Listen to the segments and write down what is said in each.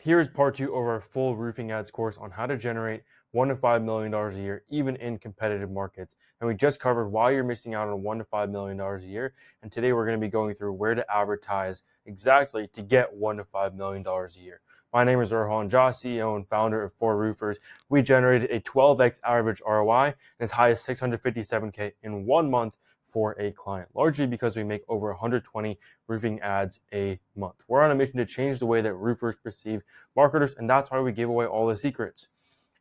Here's part 2 of our full roofing ads course on how to generate $1 to $5 million a year, even in competitive markets. And we just covered why you're missing out on $1 to $5 million a year. And today we're going to be going through where to advertise exactly to get $1 to $5 million a year. My name is Rohan Jha, CEO and founder of 4Roofers. We generated a 12x average ROI and as high as $657K in 1 month for a client, largely because we make over 120 roofing ads a month. We're on a mission to change the way that roofers perceive marketers, and that's why we give away all the secrets.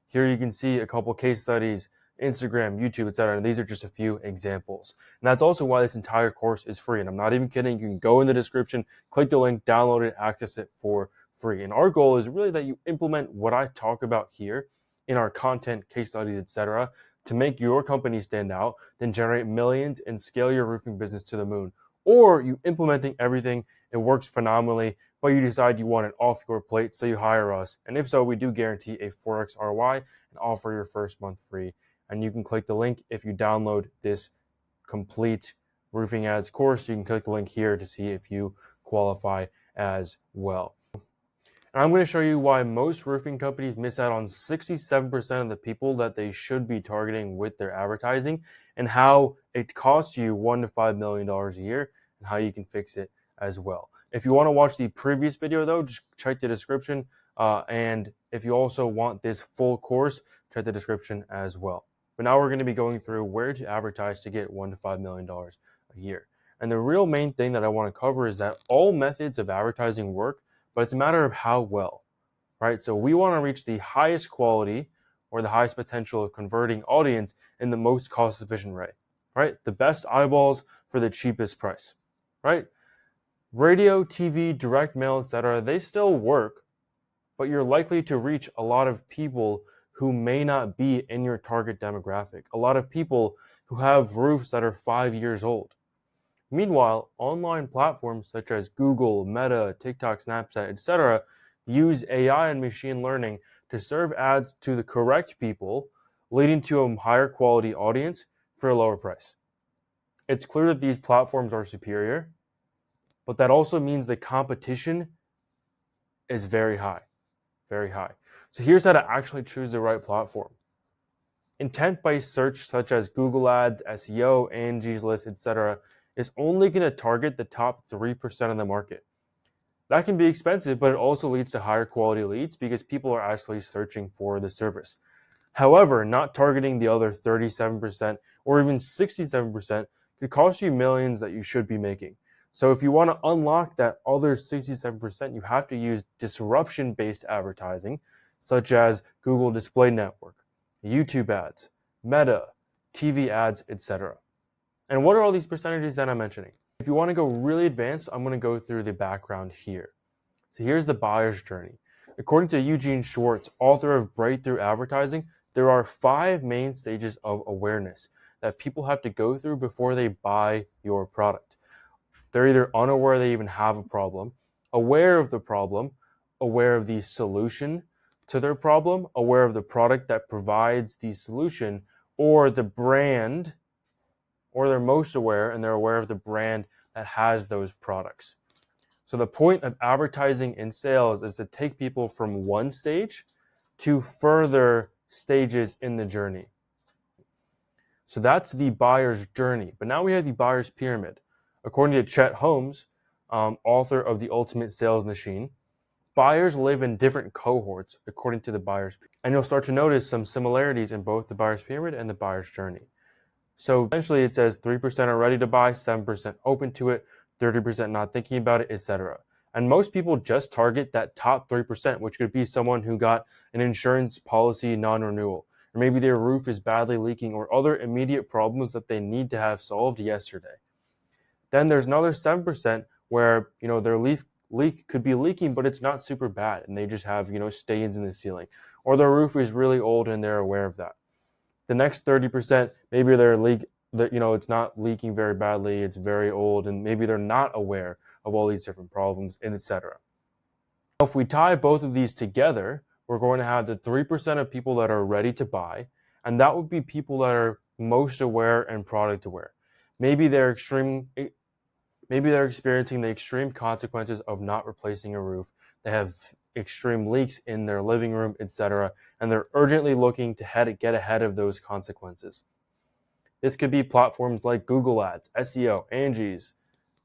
Here you can see a couple case studies, Instagram, YouTube, etc. And these are just a few examples. And that's also why this entire course is free. And I'm not even kidding. You can go in the description, click the link, download it, access it for free. And our goal is really that you implement what I talk about here in our content, case studies, etc., to make your company stand out, then generate millions and scale your roofing business to the moon. Or you implementing everything, it works phenomenally, but you decide you want it off your plate, so you hire us. And if so, we do guarantee a 4x ROI and offer your first month free. And you can click the link if you download this complete roofing ads course. You can click the link here to see if you qualify as well. And I'm going to show you why most roofing companies miss out on 67% of the people that they should be targeting with their advertising, and how it costs you $1 to $5 million a year, and how you can fix it as well. If you want to watch the previous video though, just check the description. And if you also want this full course, check the description as well. But now we're going to be going through where to advertise to get $1 to $5 million a year. And the real main thing that I want to cover is that all methods of advertising work, but it's a matter of how well, right? So we want to reach the highest quality or the highest potential of converting audience in the most cost-efficient way, right? The best eyeballs for the cheapest price, right? Radio, TV, direct mail, etc., they still work, but you're likely to reach a lot of people who may not be in your target demographic, a lot of people who have roofs that are 5 years old. Meanwhile, online platforms such as Google, Meta, TikTok, Snapchat, etc. use AI and machine learning to serve ads to the correct people, leading to a higher quality audience for a lower price. It's clear that these platforms are superior, but that also means the competition is very high, very high. So here's how to actually choose the right platform. Intent-based search such as Google Ads, SEO, Angie's List, etc. is only going to target the top 3% of the market. That can be expensive, but it also leads to higher quality leads because people are actually searching for the service. However, not targeting the other 37% or even 67% could cost you millions that you should be making. So if you want to unlock that other 67%, you have to use disruption-based advertising, such as Google Display Network, YouTube ads, Meta, TV ads, etc. And what are all these percentages that I'm mentioning? If you want to go really advanced, I'm going to go through the background here. So here's the buyer's journey. According to Eugene Schwartz, author of Breakthrough Advertising, there are 5 main stages of awareness that people have to go through before they buy your product. They're either unaware they even have a problem, aware of the problem, aware of the solution to their problem, aware of the product that provides the solution, or the brand, or they're most aware and they're aware of the brand that has those products. So the point of advertising in sales is to take people from one stage to further stages in the journey. So that's the buyer's journey. But now we have the buyer's pyramid. According to Chet Holmes, author of The Ultimate Sales Machine, buyers live in different cohorts according to the buyer's pyramid. And you'll start to notice some similarities in both the buyer's pyramid and the buyer's journey. So essentially it says 3% are ready to buy, 7% open to it, 30% not thinking about it, etc. And most people just target that top 3%, which could be someone who got an insurance policy non-renewal, or maybe their roof is badly leaking, or other immediate problems that they need to have solved yesterday. Then there's another 7% where, their leak could be leaking, but it's not super bad, and they just have, stains in the ceiling, or their roof is really old and they're aware of that. The next 30%, maybe it's not leaking very badly, it's very old, and maybe they're not aware of all these different problems, etc. If we tie both of these together, we're going to have the 3% of people that are ready to buy, and that would be people that are most aware and product aware. Maybe they're experiencing the extreme consequences of not replacing a roof. They have extreme leaks in their living room, etc., and they're urgently looking to get ahead of those consequences. This could be platforms like Google Ads, SEO, Angie's,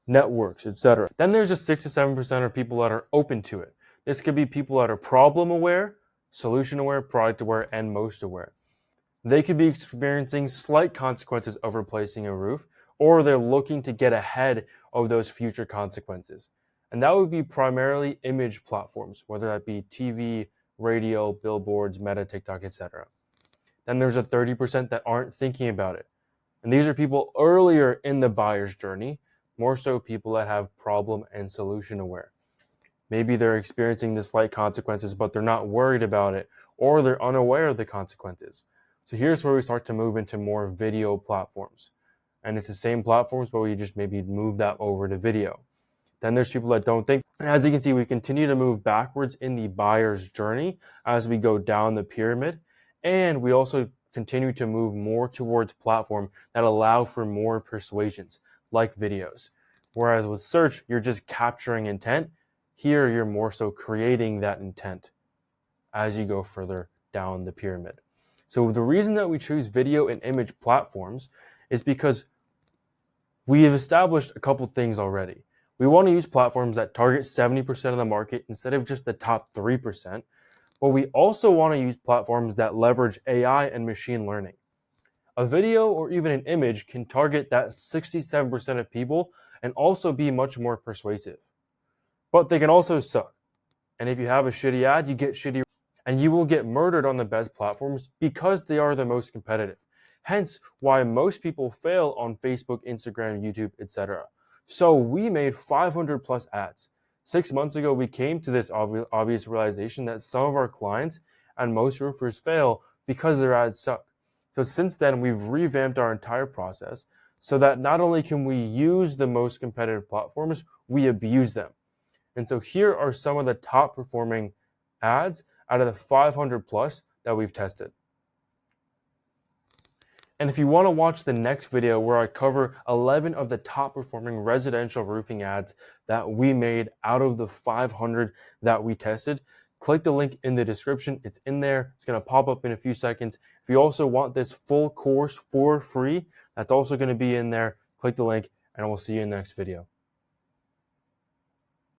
networks, etc. Then there's just 6 to 7% of people that are open to it. This could be people that are problem aware, solution aware, product aware, and most aware. They could be experiencing slight consequences of replacing a roof, or they're looking to get ahead of those future consequences. And that would be primarily image platforms, whether that be TV, radio, billboards, Meta, TikTok, etc. Then there's a 30% that aren't thinking about it. And these are people earlier in the buyer's journey, more so people that have problem and solution aware. Maybe they're experiencing the slight consequences, but they're not worried about it, or they're unaware of the consequences. So here's where we start to move into more video platforms. And it's the same platforms, but we just maybe move that over to video. Then there's people that don't think. And as you can see, we continue to move backwards in the buyer's journey as we go down the pyramid. And we also continue to move more towards platform that allow for more persuasions, like videos. Whereas with search, you're just capturing intent. Here, you're more so creating that intent as you go further down the pyramid. So the reason that we choose video and image platforms is because we have established a couple things already. We want to use platforms that target 70% of the market instead of just the top 3%, but we also want to use platforms that leverage AI and machine learning. A video or even an image can target that 67% of people and also be much more persuasive. But they can also suck. And if you have a shitty ad, you get shitty, and you will get murdered on the best platforms because they are the most competitive. Hence why most people fail on Facebook, Instagram, YouTube, etc. So we made 500 plus ads. 6 months ago, we came to this obvious realization that some of our clients and most roofers fail because their ads suck. So since then, we've revamped our entire process so that not only can we use the most competitive platforms, we abuse them. And so here are some of the top performing ads out of the 500 plus that we've tested. And if you want to watch the next video where I cover 11 of the top performing residential roofing ads that we made out of the 500 that we tested, click the link in the description. It's in there. It's going to pop up in a few seconds. If you also want this full course for free, that's also going to be in there. Click the link and we'll see you in the next video.